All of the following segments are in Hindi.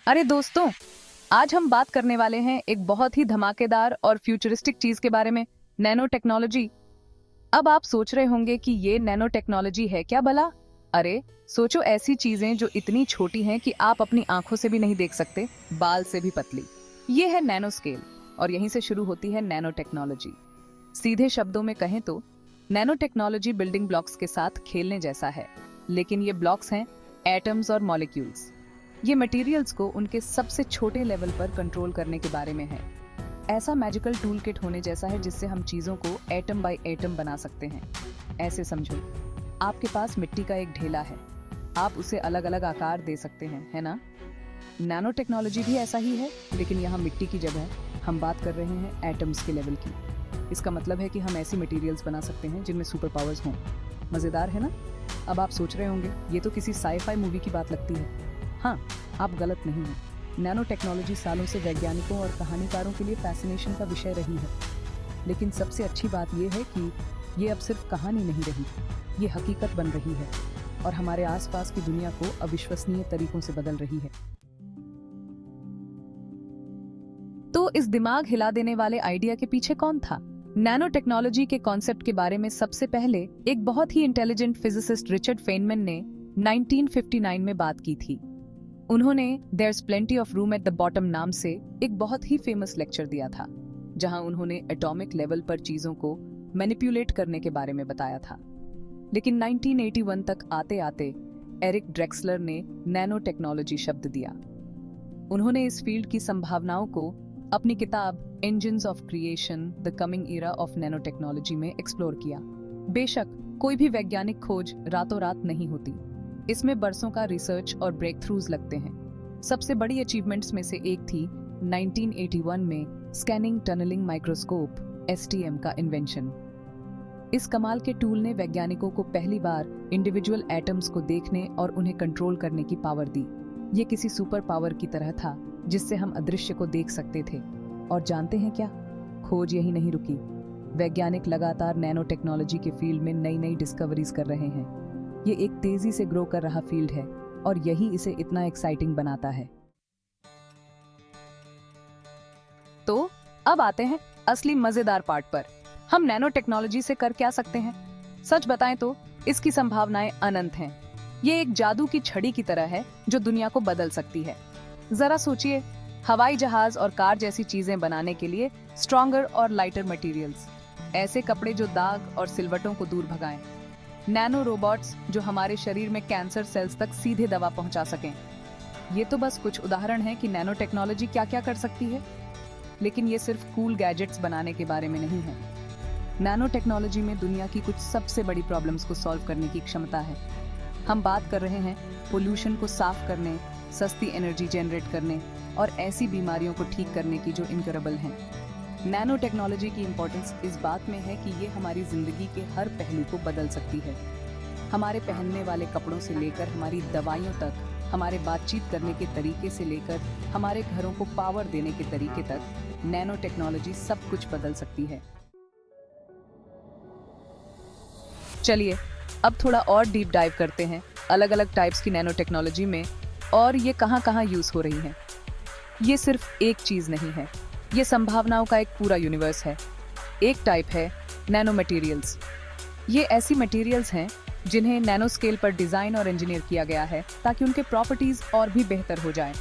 अरे दोस्तों, आज हम बात करने वाले हैं एक बहुत ही धमाकेदार और फ्यूचरिस्टिक चीज के बारे में, नैनो टेक्नोलॉजी। अब आप सोच रहे होंगे कि ये नैनो टेक्नोलॉजी है क्या भला? अरे सोचो, ऐसी चीजें जो इतनी छोटी हैं कि आप अपनी आंखों से भी नहीं देख सकते, बाल से भी पतली। ये है नैनो स्केल और यहीं से शुरू होती है नैनो टेक्नोलॉजी। सीधे शब्दों में कहें तो नैनो टेक्नोलॉजी बिल्डिंग ब्लॉक्स के साथ खेलने जैसा है, लेकिन ये ब्लॉक्स हैं एटम्स और मॉलिक्यूल्स। ये मटेरियल्स को उनके सबसे छोटे लेवल पर कंट्रोल करने के बारे में है। ऐसा मैजिकल टूल किट होने जैसा है जिससे हम चीजों को एटम बाय एटम बना सकते हैं। ऐसे समझो, आपके पास मिट्टी का एक ढेला है, आप उसे अलग अलग आकार दे सकते हैं, है ना? नैनो टेक्नोलॉजी भी ऐसा ही है, लेकिन यहाँ मिट्टी की जगह हम बात कर रहे हैं एटम्स के लेवल की। इसका मतलब है कि हम ऐसी मटेरियल्स बना सकते हैं जिनमें सुपर पावर्स हों। मजेदार है ना? अब आप सोच रहे होंगे, ये तो किसी साई-फाई मूवी की बात लगती है। हाँ, आप गलत नहीं हैं। नैनो टेक्नोलॉजी सालों से वैज्ञानिकों और कहानीकारों के लिए फैसिनेशन का विषय रही है। लेकिन सबसे अच्छी बात यह है कि ये अब सिर्फ कहानी नहीं रही, ये हकीकत बन रही है और हमारे आसपास की दुनिया को अविश्वसनीय तरीकों से बदल रही है। तो इस दिमाग हिला देने वाले आइडिया के पीछे कौन था? नैनो टेक्नोलॉजी के कॉन्सेप्ट के बारे में सबसे पहले एक बहुत ही इंटेलिजेंट फिजिसिस्ट रिचर्ड फेनमैन ने 1959 में बात की थी। उन्होंने There's Plenty of Room at the Bottom नाम से एक बहुत ही फेमस लेक्चर दिया था, जहां उन्होंने एटॉमिक लेवल पर चीजों को मैनिपुलेट करने के बारे में बताया था। लेकिन 1981 तक आते आते एरिक ड्रेक्सलर ने नैनो टेक्नोलॉजी शब्द दिया। उन्होंने इस फील्ड की संभावनाओं को अपनी किताब engines of creation the coming era of nano technology में एक्सप्लोर किया। बेशक कोई भी वैज्ञानिक खोज रातों रात नहीं होती, इसमें बरसों का रिसर्च और ब्रेक थ्रूज लगते हैं। सबसे बड़ी अचीवमेंट्स में से एक थी 1981 में स्कैनिंग टनलिंग माइक्रोस्कोप STM का इन्वेंशन। इस कमाल के टूल ने वैज्ञानिकों को पहली बार इंडिविजुअल एटम्स को देखने और उन्हें कंट्रोल करने की पावर दी। ये किसी सुपर पावर की तरह था जिससे हम अदृश्य को देख सकते थे। और जानते हैं क्या? खोज यही नहीं रुकी। वैज्ञानिक लगातार नैनो टेक्नोलॉजी के फील्ड में नई नई डिस्कवरीज कर रहे हैं। ये एक तेजी से ग्रो कर रहा फील्ड है और यही इसे इतना एक्साइटिंग बनाता है। तो अब आते हैं असली मजेदार पार्ट पर। हम नैनो टेक्नोलॉजी से कर क्या सकते हैं? सच बताएं तो इसकी संभावनाएं अनंत हैं। ये एक जादू की छड़ी की तरह है जो दुनिया को बदल सकती है। जरा सोचिए, हवाई जहाज और कार जैसी चीजें बनाने के लिए स्ट्रॉन्गर और लाइटर मटेरियल्स, ऐसे कपड़े जो दाग और सिलवटों को दूर भगाएं, नैनो रोबोट्स जो हमारे शरीर में कैंसर सेल्स तक सीधे दवा पहुंचा सकें। ये तो बस कुछ उदाहरण हैं कि नैनो टेक्नोलॉजी क्या क्या कर सकती है। लेकिन ये सिर्फ कूल गैजेट्स बनाने के बारे में नहीं है। नैनो टेक्नोलॉजी में दुनिया की कुछ सबसे बड़ी प्रॉब्लम्स को सॉल्व करने की क्षमता है। हम बात कर रहे हैं पोल्यूशन को साफ करने, सस्ती एनर्जी जनरेट करने और ऐसी बीमारियों को ठीक करने की जो इनकरेबल हैं। नैनो टेक्नोलॉजी की इम्पोर्टेंस इस बात में है कि ये हमारी जिंदगी के हर पहलू को बदल सकती है। हमारे पहनने वाले कपड़ों से लेकर हमारी दवाइयों तक, हमारे बातचीत करने के तरीके से लेकर हमारे घरों को पावर देने के तरीके तक, नैनो टेक्नोलॉजी सब कुछ बदल सकती है। चलिए अब थोड़ा और डीप डाइव करते हैं अलग अलग टाइप्स की नैनो टेक्नोलॉजी में और ये कहाँ यूज हो रही हैं। ये सिर्फ एक चीज नहीं है, ये संभावनाओं का एक पूरा यूनिवर्स है। एक टाइप है नैनो मटेरियल्स। ये ऐसी मटेरियल्स हैं जिन्हें नैनो स्केल पर डिजाइन और इंजीनियर किया गया है ताकि उनके प्रॉपर्टीज और भी बेहतर हो जाएं।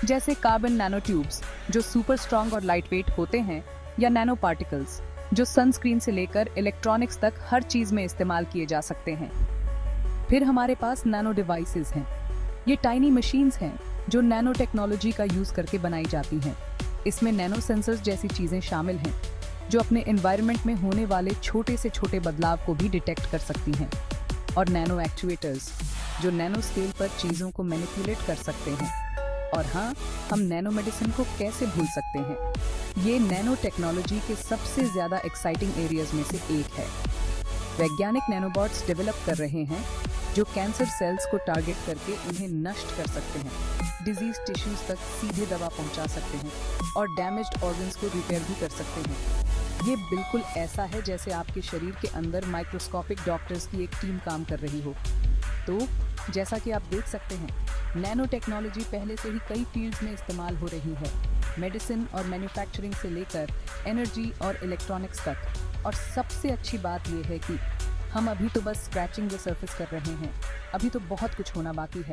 जैसे कार्बन नैनो ट्यूब्स जो सुपर स्ट्रॉन्ग और लाइट वेट होते हैं, या नैनो पार्टिकल्स जो सनस्क्रीन से लेकर इलेक्ट्रॉनिक्स तक हर चीज में इस्तेमाल किए जा सकते हैं। फिर हमारे पास नैनो डिवाइसेस हैं। ये टाइनी मशीन्स हैं जो नैनो टेक्नोलॉजी का यूज करके बनाई जाती हैं। इसमें नैनो सेंसर्स जैसी चीजें शामिल हैं जो अपने एनवायरनमेंट में होने वाले छोटे से छोटे बदलाव को भी डिटेक्ट कर सकती हैं। और नैनो एक्चुएटर्स जो नैनो स्केल पर चीजों को मैनिपुलेट कर सकते हैं। और हाँ, हम नैनो मेडिसिन को कैसे भूल सकते हैं? ये नैनो टेक्नोलॉजी के सबसे ज्यादा एक्साइटिंग एरियाज में से एक है। वैज्ञानिक नैनोबॉट्स डेवलप कर रहे हैं जो कैंसर सेल्स को टारगेट करके उन्हें नष्ट कर सकते हैं, डिजीज टिश्यूज तक सीधे दवा पहुंचा सकते हैं और डैमेज्ड ऑर्गन्स को रिपेयर भी कर सकते हैं। ये बिल्कुल ऐसा है जैसे आपके शरीर के अंदर माइक्रोस्कोपिक डॉक्टर्स की एक टीम काम कर रही हो। तो जैसा कि आप देख सकते हैं, नैनो टेक्नोलॉजी पहले से ही कई फील्ड्स में इस्तेमाल हो रही है, मेडिसिन और मैन्युफैक्चरिंग से लेकर एनर्जी और इलेक्ट्रॉनिक्स तक। और सबसे अच्छी बात यह है कि हम अभी तो बस स्क्रैचिंग द सर्फेस कर रहे हैं, अभी तो बहुत कुछ होना बाकी है।